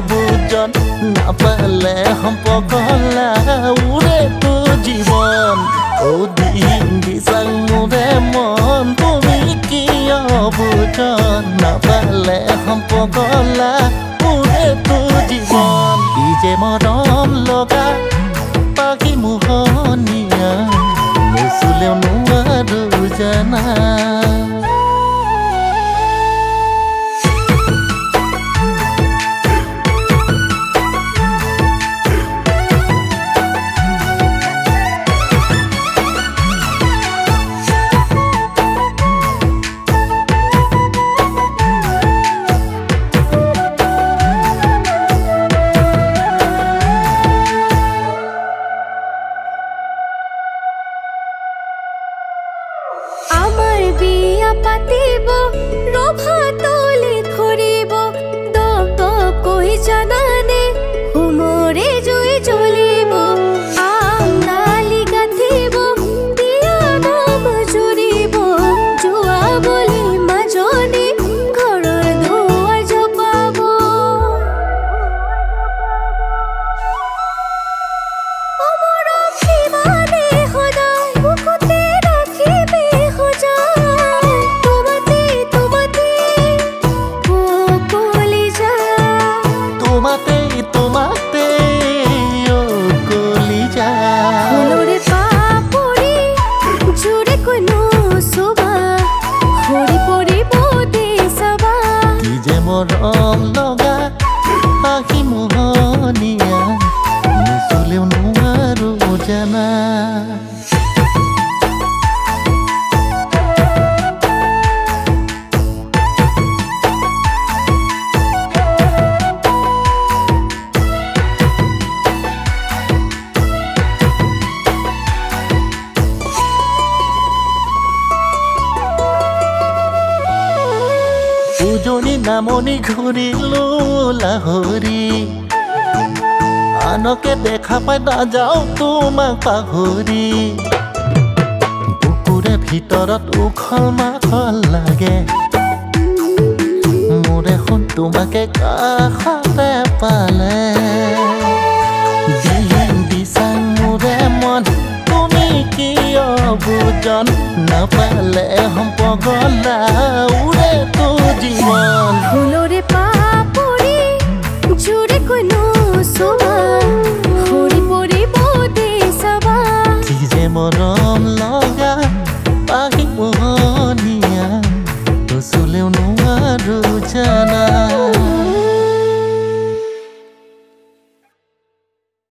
বুজন নাপালে সম্পকলা উৰে তো জীৱন ও দিন দিছাং মোৰে মন তুমি কিয় বুজন নাপালে সম্পকলা উৰে তো জীৱন ই যে মৰম লগা পাখি মোহনীয়া নুচুলেও নোৱাৰো জানা আমার বিয়া পাতিব রভা তলে ধরিব দক দক কই জানানে হুমরে জুই জ্বলিব আম ডালি গাঁথিব বিয়া নাম জুৰিব জুৱা বলি মাজনী ঘৰৰ দুৱাৰ জপাব অমৰক দিবানে সদায় বুকুতে ৰাখিবি মৰম লগা পাখি মোহনীয়া নুচুলেও নোৱাৰো জানা উজনি নামনি ঘূৰিলো লাহৰি আনকে দেখা পাই নাযাওঁ তোমাক পাহৰি বুকুৰে ভিতৰত উখল মাখল লাগে মোৰ এখন তোমাকে কাষতে পালে দিন দিছাং মোৰে মন তুমি কিয় বুজন নাপালে সম্পকলা উৰে তো জীবন ফুলৰে পাপড়ি জুড়ে কোনো সোমা